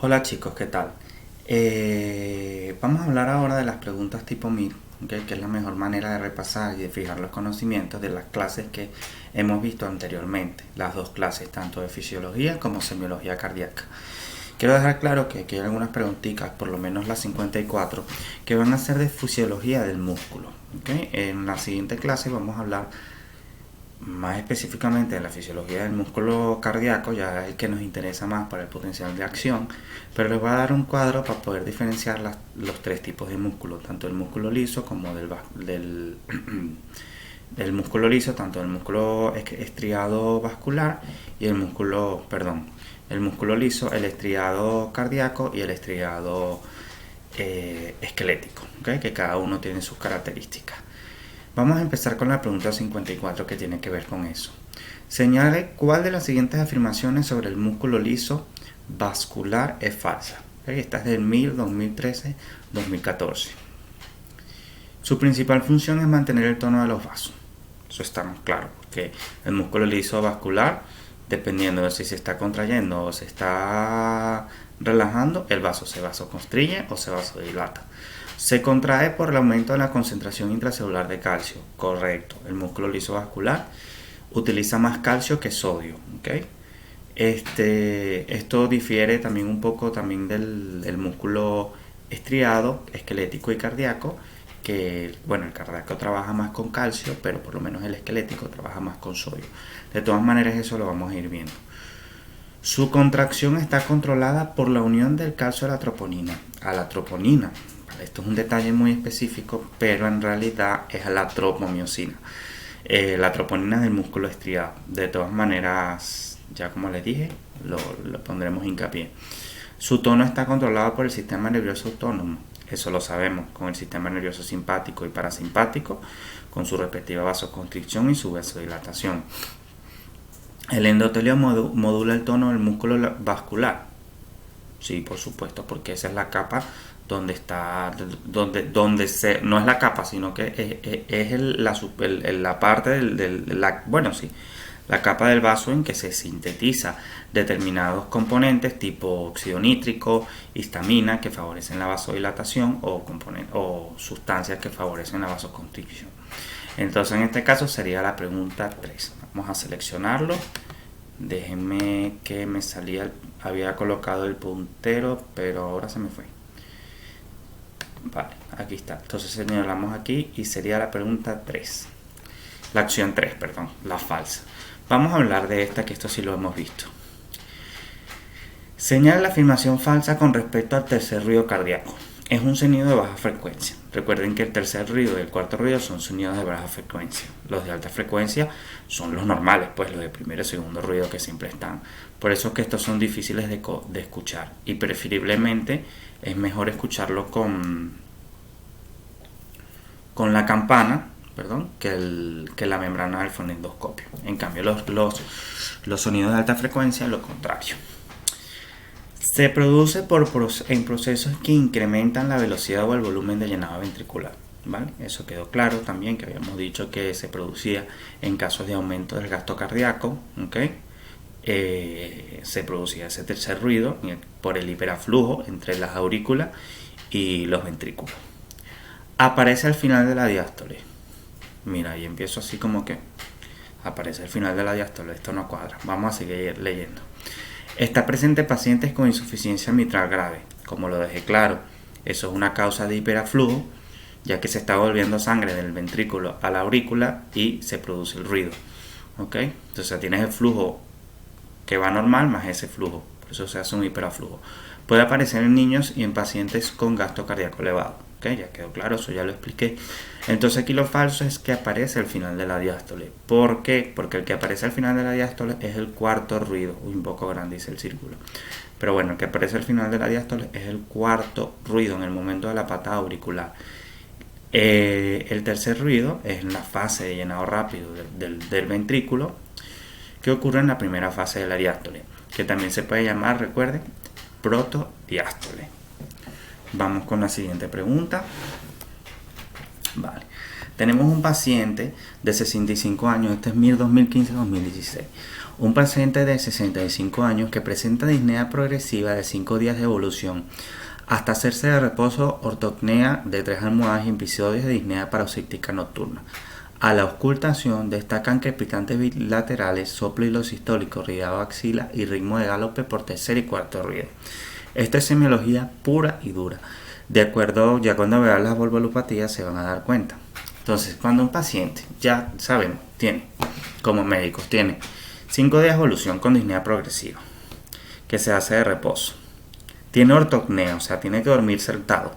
Hola chicos, ¿qué tal? Vamos a hablar ahora de las preguntas tipo MIR, ¿ok? Que es la mejor manera de repasar y de fijar los conocimientos de las clases que hemos visto anteriormente, las dos clases, tanto de fisiología como semiología cardíaca. Quiero dejar claro que aquí hay algunas preguntitas, por lo menos las 54, que van a ser de fisiología del músculo, ¿ok? En la siguiente clase vamos a hablar más específicamente de la fisiología del músculo cardíaco, ya el que nos interesa más para el potencial de acción, pero les voy a dar un cuadro para poder diferenciar los tres tipos de músculo, tanto el músculo liso como del músculo liso, tanto el músculo estriado vascular y el músculo liso, el estriado cardíaco y el estriado esquelético, ¿okay? Que cada uno tiene sus características. Vamos a empezar con la pregunta 54 que tiene que ver con eso. Señale cuál de las siguientes afirmaciones sobre el músculo liso vascular es falsa. Esta es del 1000, 2013, 2014. Su principal función es mantener el tono de los vasos. Eso estamos claros, que el músculo liso vascular, dependiendo de si se está contrayendo o se está relajando, el vaso se vasoconstriñe o se vasodilata. Se contrae por el aumento de la concentración intracelular de calcio. Correcto. El músculo liso vascular utiliza más calcio que sodio. ¿Okay? Esto difiere también un poco también del músculo estriado, esquelético y cardíaco, que bueno, el cardíaco trabaja más con calcio, pero por lo menos el esquelético trabaja más con sodio. De todas maneras, eso lo vamos a ir viendo. Su contracción está controlada por la unión del calcio a la troponina. Esto es un detalle muy específico, pero en realidad es a la tropomiosina. La troponina es del músculo estriado. De todas maneras, ya como les dije, lo pondremos hincapié. Su tono está controlado por el sistema nervioso autónomo. Eso lo sabemos, con el sistema nervioso simpático y parasimpático, con su respectiva vasoconstricción y su vasodilatación. El endotelio modula el tono del músculo vascular. Sí, por supuesto, porque esa es la capa donde está, no es la capa, sino que es la parte la capa del vaso en que se sintetiza determinados componentes tipo óxido nítrico, histamina, que favorecen la vasodilatación, o sustancias que favorecen la vasoconstricción. Entonces en este caso sería la pregunta 3. Vamos a seleccionarlo. Déjenme que me salía, había colocado el puntero, pero ahora se me fue. Vale, aquí está. Entonces señalamos aquí y sería la pregunta 3. La opción 3, perdón, la falsa. Vamos a hablar de esta, que esto sí lo hemos visto. Señala la afirmación falsa con respecto al tercer ruido cardíaco. Es un sonido de baja frecuencia. Recuerden que el tercer ruido y el cuarto ruido son sonidos de baja frecuencia. Los de alta frecuencia son los normales, pues los de primero y segundo ruido que siempre están. Por eso es que estos son difíciles de escuchar. Y preferiblemente es mejor escucharlo con la campana, que la membrana del fonendoscopio. En cambio, los sonidos de alta frecuencia, lo contrario. Se produce en procesos que incrementan la velocidad o el volumen de llenado ventricular. ¿Vale? Eso quedó claro también, que habíamos dicho que se producía en casos de aumento del gasto cardíaco. ¿Okay? Se producía ese tercer ruido por el hiperaflujo entre las aurículas y los ventrículos. Aparece al final de la diástole. Mira, ahí empiezo así como que aparece al final de la diástole. Esto no cuadra. Vamos a seguir leyendo. Está presente en pacientes con insuficiencia mitral grave. Como lo dejé claro, eso es una causa de hiperaflujo, ya que se está volviendo sangre del ventrículo a la aurícula y se produce el ruido. ¿Ok? Entonces tienes el flujo que va normal más ese flujo. Por eso se hace un hiperaflujo. Puede aparecer en niños y en pacientes con gasto cardíaco elevado. ¿Okay? Ya quedó claro, eso ya lo expliqué. Entonces aquí lo falso es que aparece al final de la diástole. ¿Por qué? Porque el que aparece al final de la diástole es el cuarto ruido. Un poco grande dice el círculo. Pero bueno, el que aparece al final de la diástole es el cuarto ruido en el momento de la patada auricular. El tercer ruido es en la fase de llenado rápido del ventrículo, que ocurre en la primera fase de la diástole, que también se puede llamar, recuerden, protodiástole. Vamos con la siguiente pregunta. Vale. Tenemos un paciente de 65 años, este es MIR 2015-2016. Un paciente de 65 años que presenta disnea progresiva de 5 días de evolución hasta hacerse de reposo, ortopnea de 3 almohadas y episodios de disnea paroxística nocturna. A la auscultación destacan crepitantes bilaterales, soplo hilosistólico, riado axila y ritmo de galope por tercer y cuarto ruido. Esta es semiología pura y dura. De acuerdo, ya cuando vean las valvulopatías se van a dar cuenta. Entonces, cuando un paciente, ya sabemos, tiene, como médicos, tiene 5 días de evolución con disnea progresiva, que se hace de reposo, tiene ortopnea, o sea, tiene que dormir sentado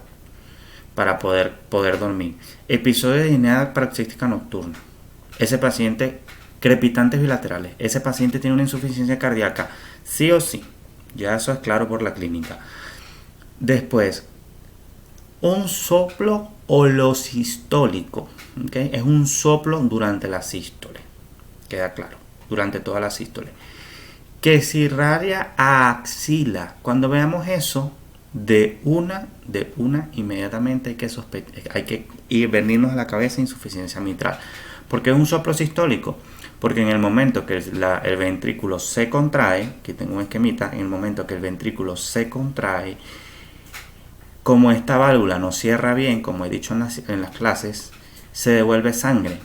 para poder dormir, episodio de disnea paroxística nocturna, ese paciente, crepitantes bilaterales, ese paciente tiene una insuficiencia cardíaca, sí o sí, ya eso es claro por la clínica. Después, un soplo holosistólico, ¿okay? Es un soplo durante la sístole, queda claro, durante toda la sístole, que se irradia a axila. Cuando veamos eso, de una inmediatamente hay que venirnos a la cabeza insuficiencia mitral. ¿Por qué es un soplo sistólico? Porque en el momento que el ventrículo se contrae, aquí tengo un esquemita, en el momento que el ventrículo se contrae, como esta válvula no cierra bien, como he dicho en las clases, se devuelve sangre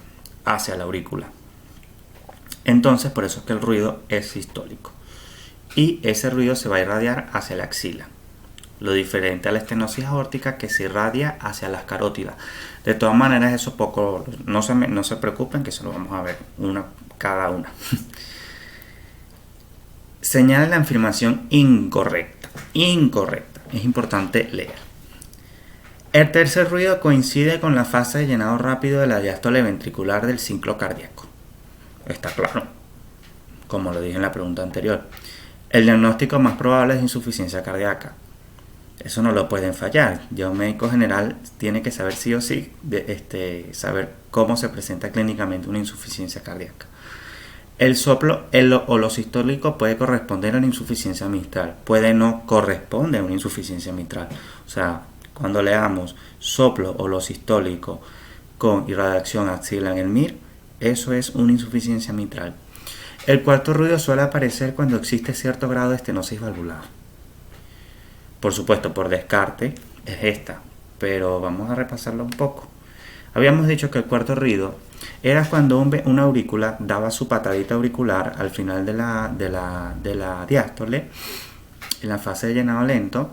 hacia la aurícula. Entonces, por eso es que el ruido es sistólico. Y ese ruido se va a irradiar hacia la axila. Lo diferente a la estenosis aórtica, que se irradia hacia las carótidas. De todas maneras, eso poco, no se preocupen, que eso lo vamos a ver cada una. Señala la afirmación incorrecta. Incorrecta. Es importante leer. El tercer ruido coincide con la fase de llenado rápido de la diástole ventricular del ciclo cardíaco. Está claro, como lo dije en la pregunta anterior. El diagnóstico más probable es insuficiencia cardíaca. Eso no lo pueden fallar. Ya un médico general tiene que saber sí o sí, saber cómo se presenta clínicamente una insuficiencia cardíaca. El soplo holosistólico puede corresponder a una insuficiencia mitral, puede no corresponder a una insuficiencia mitral. O sea, cuando leamos soplo holosistólico con irradiación axilar en el MIR, eso es una insuficiencia mitral. El cuarto ruido suele aparecer cuando existe cierto grado de estenosis valvular. Por supuesto, por descarte es esta, pero vamos a repasarlo un poco. Habíamos dicho que el cuarto ruido era cuando una aurícula daba su patadita auricular al final de la diástole, en la fase de llenado lento,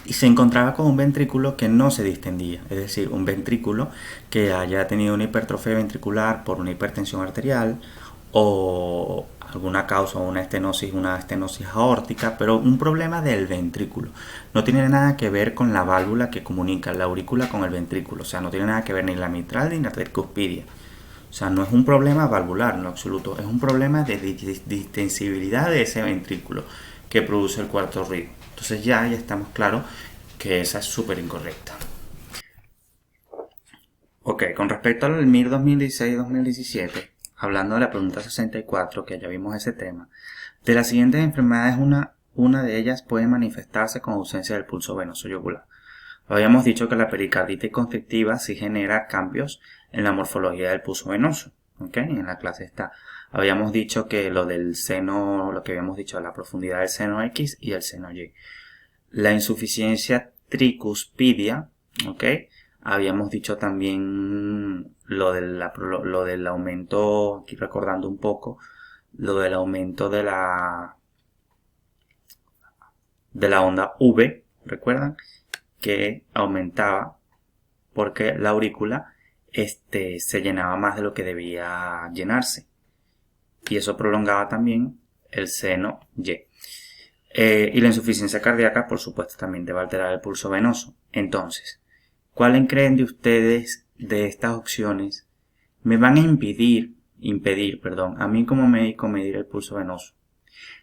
y se encontraba con un ventrículo que no se distendía, es decir, un ventrículo que haya tenido una hipertrofia ventricular por una hipertensión arterial o alguna causa, una estenosis aórtica, pero un problema del ventrículo. No tiene nada que ver con la válvula que comunica la aurícula con el ventrículo, o sea, no tiene nada que ver ni la mitral ni la tricuspidia. O sea, no es un problema valvular en lo absoluto, es un problema de distensibilidad de ese ventrículo que produce el cuarto ruido. Entonces ya estamos claros que esa es súper incorrecta. Ok, con respecto al MIR 2016-2017, hablando de la pregunta 64, que ya vimos ese tema, de las siguientes enfermedades una de ellas puede manifestarse con ausencia del pulso venoso yugular. Habíamos dicho que la pericarditis constrictiva sí genera cambios en la morfología del pulso venoso. ¿Okay? En la clase está. Habíamos dicho que lo del seno, lo que habíamos dicho, la profundidad del seno X y el seno Y. La insuficiencia tricuspidia, ¿ok? Habíamos dicho también lo del aumento, aquí recordando un poco, lo del aumento de la onda V, ¿recuerdan? Que aumentaba porque la aurícula se llenaba más de lo que debía llenarse. Y eso prolongaba también el seno Y. Y la insuficiencia cardíaca, por supuesto, también debe alterar el pulso venoso. Entonces, ¿cuáles creen de ustedes de estas opciones me van a impedir, a mí como médico medir el pulso venoso?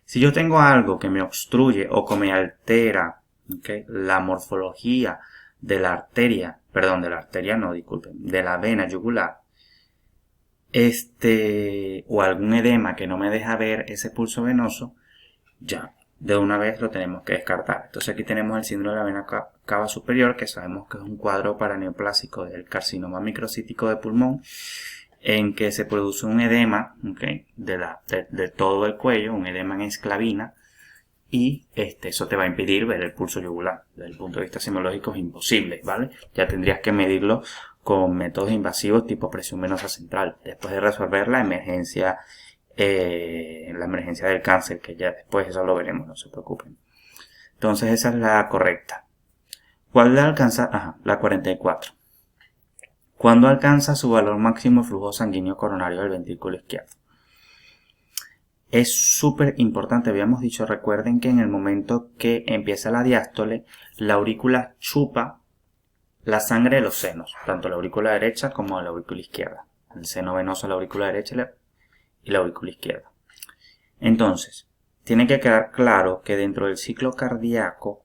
Si yo tengo algo que me obstruye o que me altera, ¿okay?, la morfología de la arteria, de la vena yugular, o algún edema que no me deja ver ese pulso venoso, ya de una vez lo tenemos que descartar. Entonces aquí tenemos el síndrome de la vena cava superior, que sabemos que es un cuadro paraneoplásico del carcinoma microcítico de pulmón, en que se produce un edema, ¿okay?, de todo el cuello, un edema en esclavina, y eso te va a impedir ver el pulso yugular. Desde el punto de vista semiológico es imposible, ¿vale? Ya tendrías que medirlo con métodos invasivos tipo presión venosa central, después de resolver la emergencia del cáncer, que ya después eso lo veremos, no se preocupen. Entonces esa es la correcta. ¿Cuál alcanza? La 44. ¿Cuándo alcanza su valor máximo el flujo sanguíneo coronario del ventrículo izquierdo? Es súper importante, habíamos dicho, recuerden que en el momento que empieza la diástole, la aurícula chupa la sangre de los senos, tanto la aurícula derecha como la aurícula izquierda. El seno venoso, la aurícula derecha y la aurícula izquierda. Entonces, tiene que quedar claro que dentro del ciclo cardíaco,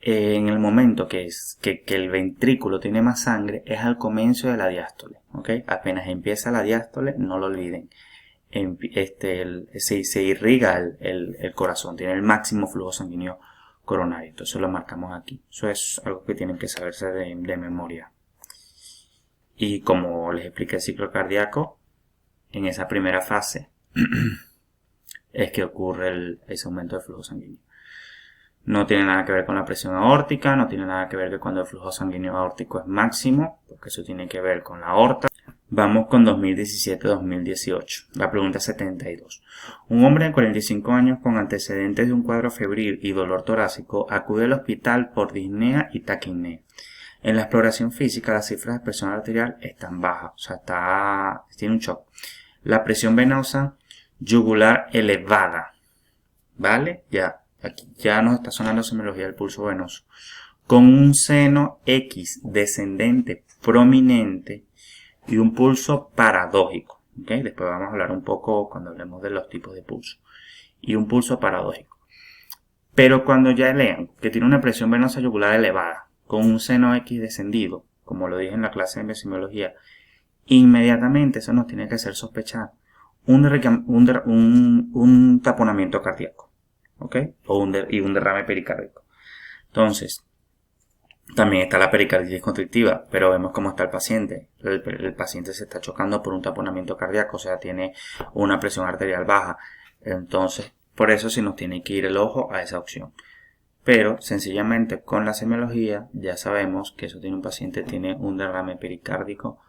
en el momento que el ventrículo tiene más sangre, es al comienzo de la diástole, ¿ok? Apenas empieza la diástole, no lo olviden. Se irriga el corazón, tiene el máximo flujo sanguíneo coronario, entonces lo marcamos aquí. Eso es algo que tienen que saberse de memoria. Y como les expliqué el ciclo cardíaco, en esa primera fase es que ocurre ese aumento de flujo sanguíneo. No tiene nada que ver con la presión aórtica, no tiene nada que ver que cuando el flujo sanguíneo aórtico es máximo, porque eso tiene que ver con la aorta. Vamos con 2017-2018. La pregunta 72. Un hombre de 45 años con antecedentes de un cuadro febril y dolor torácico acude al hospital por disnea y taquipnea. En la exploración física las cifras de presión arterial están bajas, o sea, tiene un shock. La presión venosa yugular elevada, ¿vale? Aquí ya nos está sonando semiología del pulso venoso. Con un seno X descendente prominente y un pulso paradójico, ¿okay? Después vamos a hablar un poco cuando hablemos de los tipos de pulso. Y un pulso paradójico. Pero cuando ya lean que tiene una presión venosa yugular elevada, con un seno X descendido, como lo dije en la clase de semiología, inmediatamente eso nos tiene que hacer sospechar un taponamiento cardíaco, ¿ok? Y un derrame pericárdico. Entonces, también está la pericarditis constrictiva, pero vemos cómo está el paciente. El paciente se está chocando por un taponamiento cardíaco, o sea, tiene una presión arterial baja. Entonces, por eso sí nos tiene que ir el ojo a esa opción. Pero, sencillamente, con la semiología ya sabemos que eso tiene un paciente, tiene un derrame pericárdico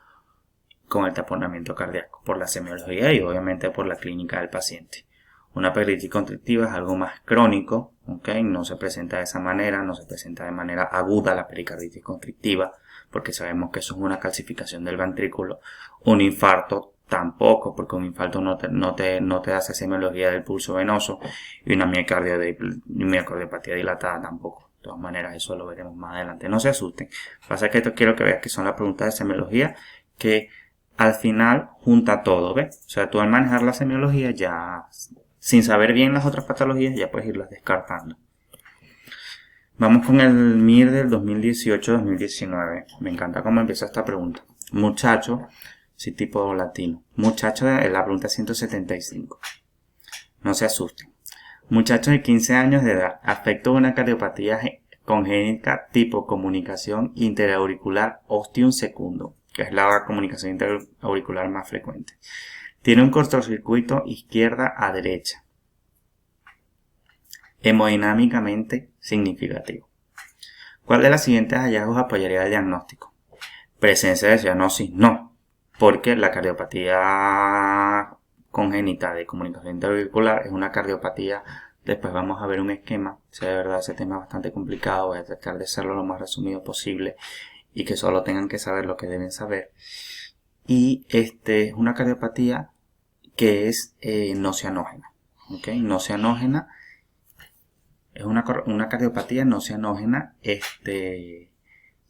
con el taponamiento cardíaco, por la semiología y obviamente por la clínica del paciente. Una pericarditis constrictiva es algo más crónico, ¿okay? No se presenta de esa manera, no se presenta de manera aguda la pericarditis constrictiva, porque sabemos que eso es una calcificación del ventrículo. Un infarto tampoco, porque un infarto no te hace semiología del pulso venoso, y una miocardiopatía dilatada tampoco. De todas maneras, eso lo veremos más adelante. No se asusten. Pasa que esto quiero que veas que son las preguntas de semiología que al final junta todo, ¿ves? O sea, tú al manejar la semiología ya, sin saber bien las otras patologías, ya puedes irlas descartando. Vamos con el MIR del 2018-2019. Me encanta cómo empieza esta pregunta. Muchacho, sí, tipo latino. Muchacho, la pregunta 175. No se asusten. Muchacho de 15 años de edad, afecto de una cardiopatía congénita tipo comunicación interauricular ostium secundum, que es la comunicación interauricular más frecuente. Tiene un cortocircuito izquierda a derecha. Hemodinámicamente significativo. ¿Cuál de los siguientes hallazgos apoyaría el diagnóstico? Presencia de cianosis, no, porque la cardiopatía congénita de comunicación interauricular es una cardiopatía. Después vamos a ver un esquema. Si de verdad ese tema es bastante complicado, voy a tratar de hacerlo lo más resumido posible y que solo tengan que saber lo que deben saber. Y es una cardiopatía que es no cianógena, ¿okay? No cianógena es una cardiopatía no cianógena,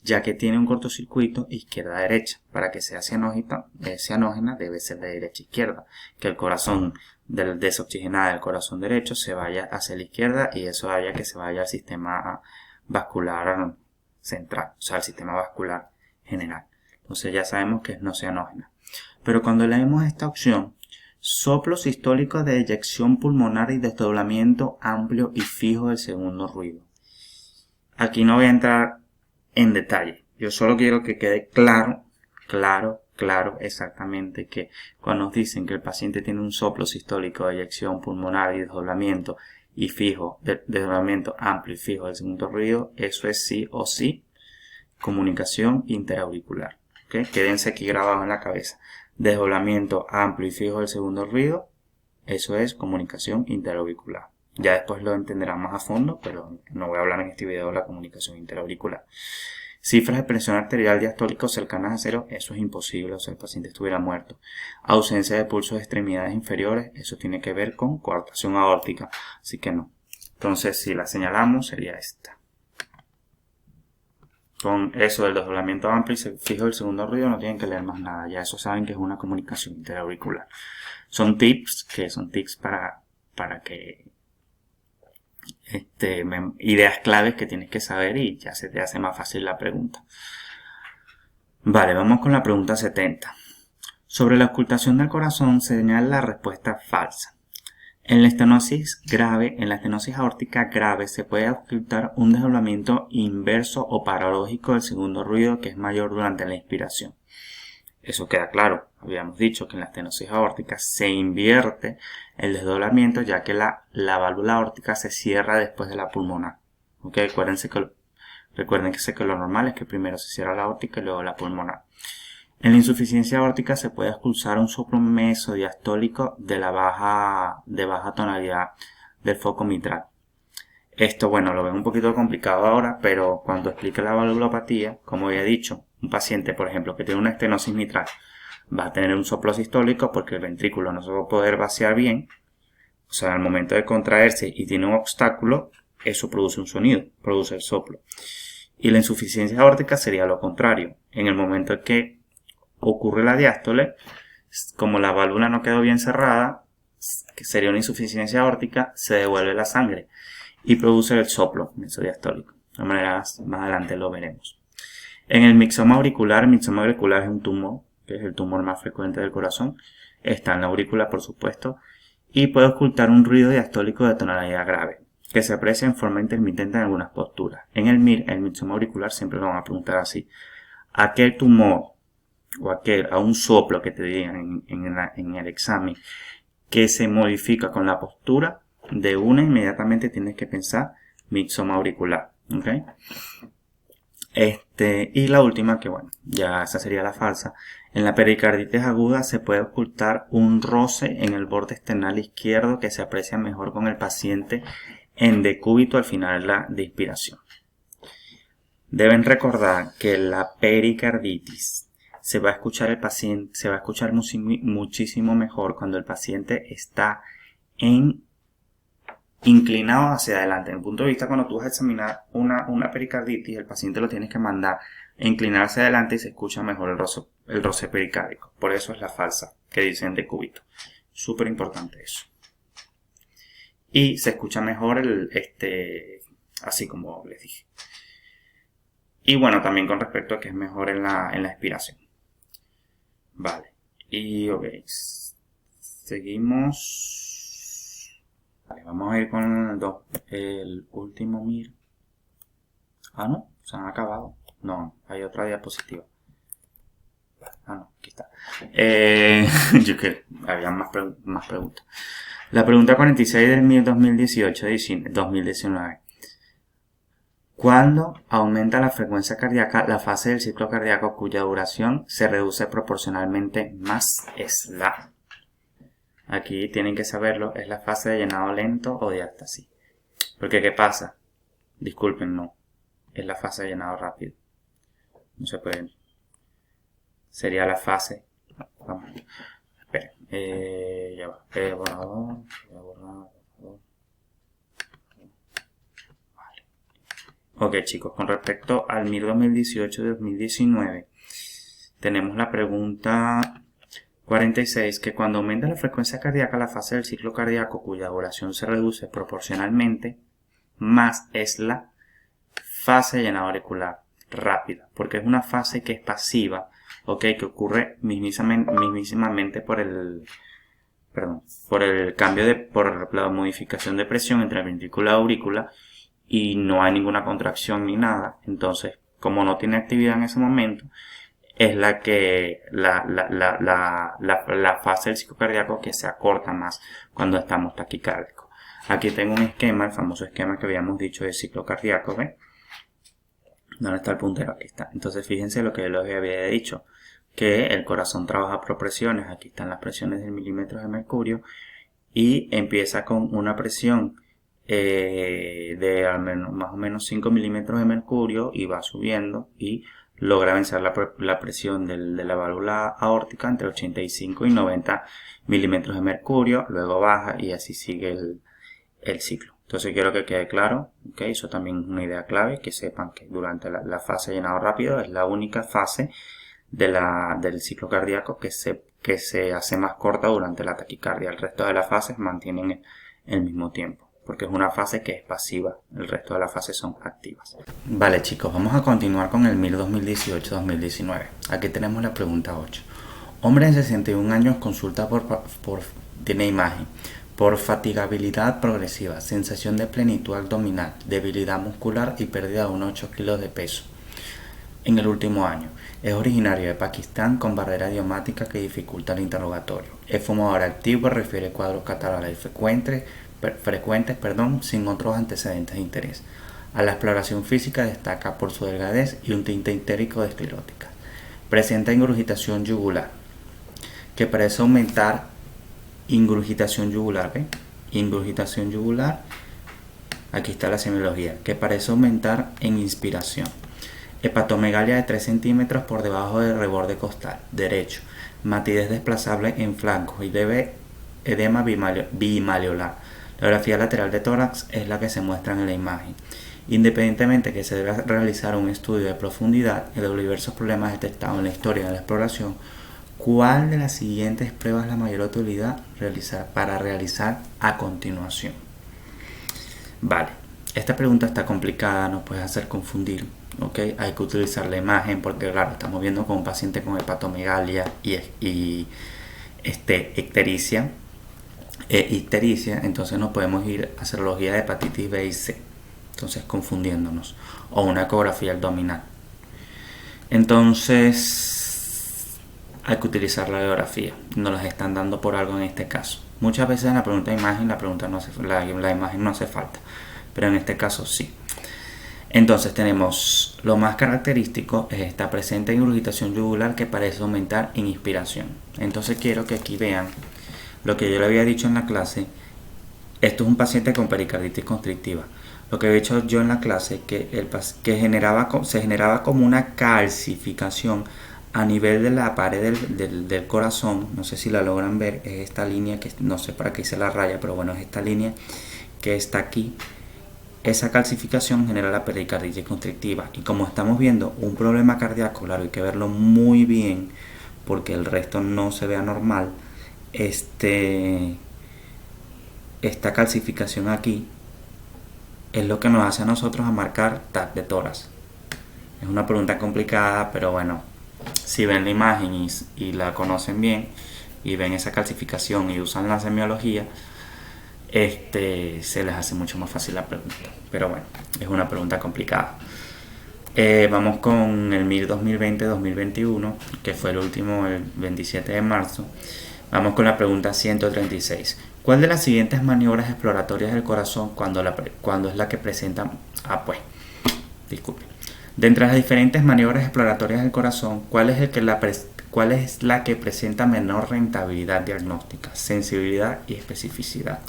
ya que tiene un cortocircuito izquierda-derecha. Para que sea cianógena debe ser de derecha a izquierda, que el corazón desoxigenado del corazón derecho se vaya hacia la izquierda y eso haga que se vaya al sistema vascular central, o sea, al sistema vascular general. Entonces ya sabemos que es no cianógena. Pero cuando leemos esta opción, Soplo sistólico de eyección pulmonar y desdoblamiento amplio y fijo del segundo ruido. Aquí no voy a entrar en detalle. Yo solo quiero que quede claro exactamente que cuando nos dicen que el paciente tiene un soplo sistólico de eyección pulmonar y desdoblamiento y fijo, desdoblamiento amplio y fijo del segundo ruido, eso es sí o sí comunicación interauricular. ¿Okay? Quédense aquí grabados en la cabeza. Desdoblamiento amplio y fijo del segundo ruido, eso es comunicación interauricular. Ya después lo entenderán más a fondo, pero no voy a hablar en este video de la comunicación interauricular. Cifras de presión arterial diastólico cercanas a cero, eso es imposible, o sea, el paciente estuviera muerto. Ausencia de pulsos de extremidades inferiores, eso tiene que ver con coartación aórtica, así que no. Entonces, si la señalamos, sería esta. Con eso del desdoblamiento amplio y fijo del segundo ruido no tienen que leer más nada, ya eso saben que es una comunicación interauricular. Son tips para que ideas claves que tienes que saber y ya se te hace más fácil la pregunta. Vale, vamos con la pregunta 70. Sobre la ocultación del corazón se señala la respuesta falsa. En la estenosis aórtica grave se puede ocultar un desdoblamiento inverso o paralógico del segundo ruido que es mayor durante la inspiración. Eso queda claro. Habíamos dicho que en la estenosis aórtica se invierte el desdoblamiento ya que la válvula aórtica se cierra después de la pulmonar. ¿Okay? Recuerden que lo normal es que primero se cierra la aórtica y luego la pulmonar. En la insuficiencia aórtica se puede expulsar un soplo mesodiastólico de baja tonalidad del foco mitral. Esto, bueno, lo ven un poquito complicado ahora, pero cuando explique la valvulopatía, como ya he dicho, un paciente, por ejemplo, que tiene una estenosis mitral, va a tener un soplo sistólico porque el ventrículo no se va a poder vaciar bien. O sea, al momento de contraerse y tiene un obstáculo, eso produce un sonido, produce el soplo. Y la insuficiencia aórtica sería lo contrario. En el momento en que ocurre la diástole, como la válvula no quedó bien cerrada, que sería una insuficiencia aórtica, se devuelve la sangre y produce el soplo mesodiastólico. De todas maneras, más adelante lo veremos. En el mixoma auricular es un tumor, que es el tumor más frecuente del corazón. Está en la aurícula, por supuesto, y puede ocultar un ruido diastólico de tonalidad grave, que se aprecia en forma intermitente en algunas posturas. En el MIR, el mixoma auricular, siempre lo van a preguntar así. Aquel tumor o a un soplo que te digan en el examen que se modifica con la postura, de una inmediatamente tienes que pensar mixoma auricular. ¿Okay? Y la última, que bueno, ya esa sería la falsa. En la pericarditis aguda se puede ocultar un roce en el borde external izquierdo que se aprecia mejor con el paciente en decúbito al final de inspiración. Deben recordar que la pericarditis se va a escuchar muchísimo mejor cuando el paciente está inclinado hacia adelante. En el punto de vista, cuando tú vas a examinar una pericarditis, el paciente lo tienes que mandar a inclinar hacia adelante y se escucha mejor el roce pericárdico. Por eso es la falsa que dicen decúbito. Súper importante eso. Y se escucha mejor así como les dije. Y bueno, también con respecto a que es mejor en la expiración. Vale. Y ok. Seguimos. Vale, vamos a ir con el último MIR. Ah, no, se han acabado. No, hay otra diapositiva. Ah, no, aquí está. Yo que había más preguntas. La pregunta 46 del MIR 2019. ¿Cuándo aumenta la frecuencia cardíaca la fase del ciclo cardíaco cuya duración se reduce proporcionalmente más es la? Aquí tienen que saberlo, es la fase de llenado lento o diástasis. Porque ¿qué pasa? Disculpen, no. Es la fase de llenado rápido. No se puede. Sería la fase. Vamos. Esperen. Ya va. Borrador. Ok, chicos, con respecto al MIR 2018-2019, tenemos la pregunta 46, que cuando aumenta la frecuencia cardíaca, la fase del ciclo cardíaco cuya duración se reduce proporcionalmente, más es la fase de llenado auricular rápida, porque es una fase que es pasiva, ok, que ocurre mismísimamente por perdón, por la modificación de presión entre la ventrícula y la aurícula y no hay ninguna contracción ni nada. Entonces, como no tiene actividad en ese momento, es la fase del ciclo cardíaco que se acorta más cuando estamos taquicárdicos. Aquí tengo un esquema, el famoso esquema que habíamos dicho de ciclo cardíaco, ¿ves? ¿Dónde está el puntero? Aquí está. Entonces fíjense lo que yo les había dicho, que el corazón trabaja por presiones. Aquí están las presiones del milímetro de mercurio y empieza con una presión de al menos, más o menos 5 milímetros de mercurio y va subiendo y logra vencer la presión de la válvula aórtica entre 85 y 90 milímetros de mercurio, luego baja y así sigue el ciclo. Entonces quiero que quede claro, ¿okay? Eso también es una idea clave, que sepan que durante la fase de llenado rápido es la única fase del ciclo cardíaco que se hace más corta durante la taquicardia. El resto de las fases mantienen el mismo tiempo, porque es una fase que es pasiva, el resto de las fases son activas. Vale chicos, vamos a continuar con el MIR 2018-2019. Aquí tenemos la pregunta 8. Hombre de 61 años consulta tiene imagen. Por fatigabilidad progresiva, sensación de plenitud abdominal, debilidad muscular y pérdida de unos 8 kilos de peso en el último año. Es originario de Pakistán con barrera idiomática que dificulta el interrogatorio. Es fumador activo, refiere cuadros catarales frecuentes, sin otros antecedentes de interés. A la exploración física destaca por su delgadez y un tinte entérico de esclerótica. Presenta ingurgitación yugular, que parece aumentar ingurgitación yugular, ¿ve? Ingurgitación yugular, aquí está la semiología, que parece aumentar en inspiración. Hepatomegalia de 3 centímetros por debajo del reborde costal derecho, matidez desplazable en flancos y leve edema bimaleolar. La grafía lateral de tórax es la que se muestra en la imagen. Independientemente que se deba realizar un estudio de profundidad de los diversos problemas detectados en la historia de la exploración, ¿cuál de las siguientes pruebas es la mayor utilidad para realizar a continuación? Vale, esta pregunta está complicada, nos puede hacer confundir, ¿ok? Hay que utilizar la imagen porque, claro, estamos viendo con un paciente con hepatomegalia y ictericia, entonces no podemos ir a serología de hepatitis B y C, entonces confundiéndonos, o una ecografía abdominal. Entonces hay que utilizar la radiografía, nos las están dando por algo en este caso. Muchas veces en la pregunta de imagen, la imagen no hace falta, pero en este caso sí. Entonces tenemos lo más característico, es esta presente ingurgitación yugular que parece aumentar en inspiración. Entonces quiero que aquí vean lo que yo le había dicho en la clase. Esto es un paciente con pericarditis constrictiva. Lo que he dicho yo en la clase, que se generaba como una calcificación a nivel de la pared del corazón. No sé si la logran ver, es esta línea que no sé para qué hice la raya, pero bueno, es esta línea que está aquí. Esa calcificación genera la pericarditis constrictiva, y como estamos viendo un problema cardíaco, claro, hay que verlo muy bien porque el resto no se vea normal. Esta calcificación aquí es lo que nos hace a nosotros a marcar TAC de tórax. Es una pregunta complicada, pero bueno, si ven la imagen y la conocen bien y ven esa calcificación y usan la semiología, se les hace mucho más fácil la pregunta. Pero bueno, es una pregunta complicada. Vamos con el MIR 2020-2021, que fue el último, el 27 de marzo. Vamos con la pregunta 136. ¿Cuál de las siguientes maniobras exploratorias del corazón cuando es la que presenta... De entre las diferentes maniobras exploratorias del corazón, ¿cuál es la que presenta menor rentabilidad diagnóstica, sensibilidad y especificidad?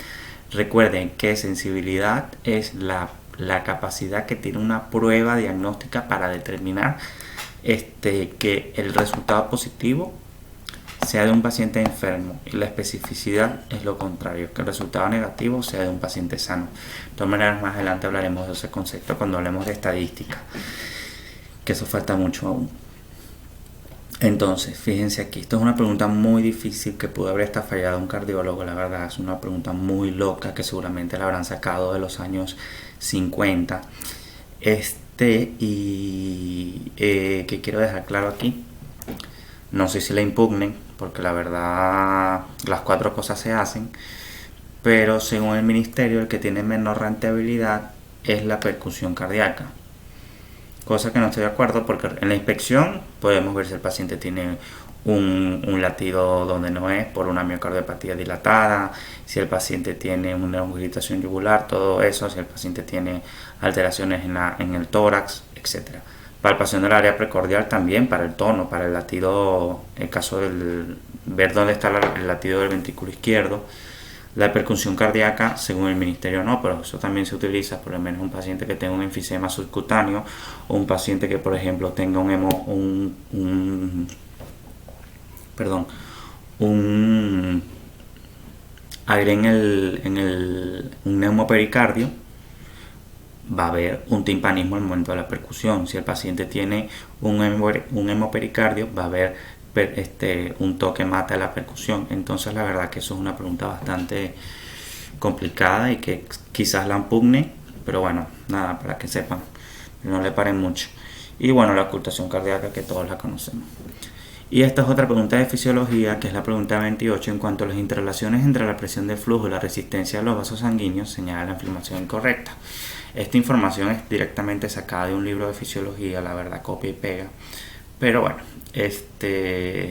Recuerden que sensibilidad es la capacidad que tiene una prueba diagnóstica para determinar que el resultado positivo sea de un paciente enfermo, y la especificidad es lo contrario, que el resultado negativo sea de un paciente sano. De todas maneras, más adelante hablaremos de ese concepto cuando hablemos de estadística, que eso falta mucho aún. Entonces, fíjense aquí, esto es una pregunta muy difícil que pudo haber hasta fallado un cardiólogo, la verdad, es una pregunta muy loca que seguramente la habrán sacado de los años 50. Que quiero dejar claro aquí, no sé si la impugnen, porque la verdad las cuatro cosas se hacen, pero según el ministerio el que tiene menor rentabilidad es la percusión cardíaca. Cosa que no estoy de acuerdo, porque en la inspección podemos ver si el paciente tiene un latido donde no es por una miocardiopatía dilatada, si el paciente tiene una agitación yugular, todo eso, si el paciente tiene alteraciones en el tórax, etc. Palpación del área precordial también para el tono, para el latido, en caso de ver dónde está el latido del ventrículo izquierdo. La percusión cardíaca, según el ministerio, no, pero eso también se utiliza, por lo menos un paciente que tenga un enfisema subcutáneo o un paciente que, por ejemplo, tenga un aire un neumopericardio, va a haber un timpanismo al momento de la percusión. Si el paciente tiene un hemopericardio, va a haber un toque mata de la percusión. Entonces la verdad que eso es una pregunta bastante complicada y que quizás la impugne, pero bueno, nada, para que sepan, no le paren mucho. Y bueno, la ocultación cardíaca, que todos la conocemos. Y esta es otra pregunta de fisiología, que es la pregunta 28. En cuanto a las interrelaciones entre la presión de flujo y la resistencia de los vasos sanguíneos, señala la inflamación incorrecta. Esta información es directamente sacada de un libro de fisiología, la verdad, copia y pega. Pero bueno,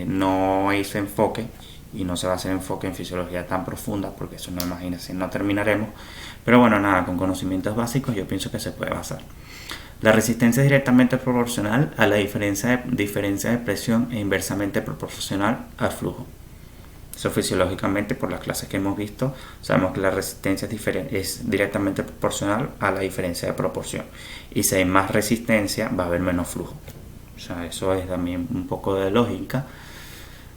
no hice enfoque y no se va a hacer enfoque en fisiología tan profunda, porque eso no, imagínense, no terminaremos. Pero bueno, nada, con conocimientos básicos yo pienso que se puede basar. La resistencia es directamente proporcional a la diferencia de presión e inversamente proporcional al flujo. Eso fisiológicamente, por las clases que hemos visto, sabemos que la resistencia es directamente proporcional a la diferencia de proporción. Y si hay más resistencia, va a haber menos flujo. O sea, eso es también un poco de lógica.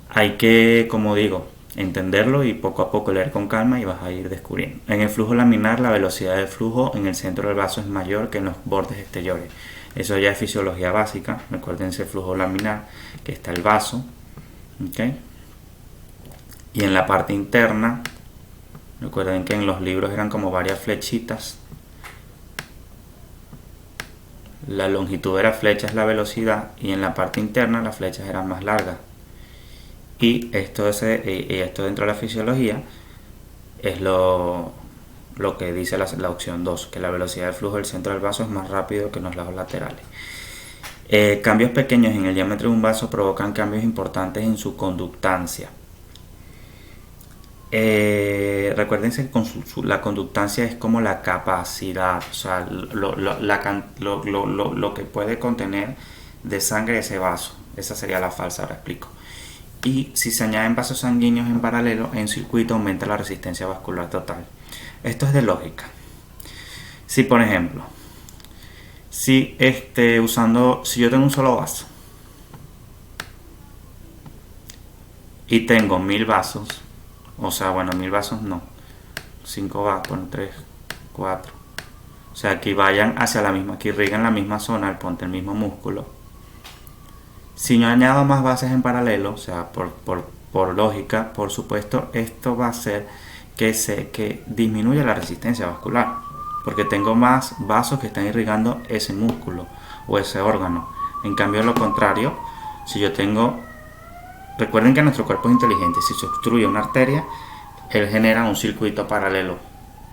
Hay que, como digo, entenderlo y poco a poco leer con calma y vas a ir descubriendo. En el flujo laminar, la velocidad del flujo en el centro del vaso es mayor que en los bordes exteriores. Eso ya es fisiología básica. Recuérdense el flujo laminar, que está el vaso, ¿okay? Y en la parte interna, recuerden que en los libros eran como varias flechitas. La longitud de la flecha es la velocidad y en la parte interna las flechas eran más largas. Y esto dentro de la fisiología es lo que dice la opción 2, que la velocidad del flujo del centro del vaso es más rápido que en los lados laterales. Cambios pequeños en el diámetro de un vaso provocan cambios importantes en su conductancia. Recuérdense que la conductancia es como la capacidad, o sea, lo que puede contener de sangre ese vaso. Esa sería la falsa, ahora explico. Y si se añaden vasos sanguíneos en paralelo en circuito, aumenta la resistencia vascular total. Esto es de lógica. Si por ejemplo, si yo tengo un solo vaso y tengo 1000 vasos, o sea, bueno, 1000 vasos no, 5 vasos, 3, 4, o sea, que vayan hacia la misma, que irrigan la misma zona, el ponte el mismo músculo. Si yo añado más bases en paralelo, o sea, por lógica, por supuesto, esto va a hacer que disminuya la resistencia vascular, porque tengo más vasos que están irrigando ese músculo o ese órgano. En cambio, lo contrario, si yo tengo... Recuerden que nuestro cuerpo es inteligente. Si se obstruye una arteria, él genera un circuito paralelo.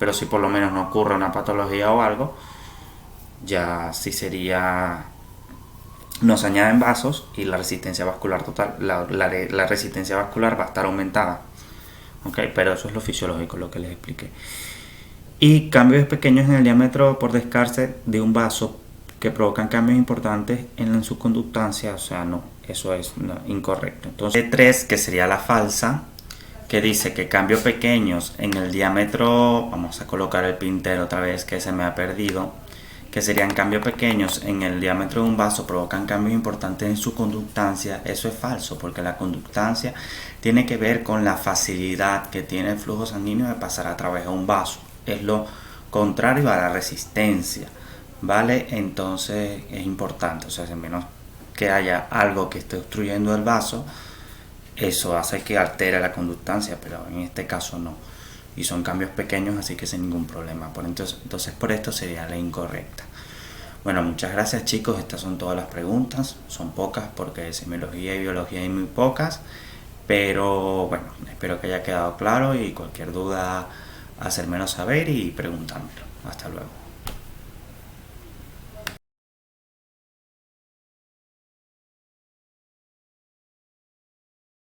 Pero si por lo menos no ocurre una patología o algo, ya sí sería... Nos añaden vasos y la resistencia vascular total, la resistencia vascular va a estar aumentada. ¿Okay? Pero eso es lo fisiológico, lo que les expliqué. Y cambios pequeños en el diámetro por descarce de un vaso que provocan cambios importantes en su conductancia, o sea, no, eso es incorrecto. Entonces, 3, que sería la falsa, que dice que cambios pequeños en el diámetro, vamos a colocar el pintero otra vez que se me ha perdido, que serían cambios pequeños en el diámetro de un vaso, provocan cambios importantes en su conductancia. Eso es falso, porque la conductancia tiene que ver con la facilidad que tiene el flujo sanguíneo de pasar a través de un vaso. Es lo contrario a la resistencia, ¿vale? Entonces es importante, o sea, a menos que haya algo que esté obstruyendo el vaso, eso hace que altere la conductancia, pero en este caso no. Y son cambios pequeños, así que sin ningún problema. Entonces por esto sería la incorrecta. Bueno, muchas gracias chicos, estas son todas las preguntas. Son pocas porque de semiología y biología hay muy pocas. Pero bueno, espero que haya quedado claro y cualquier duda hacérmelo saber y preguntármelo. Hasta luego.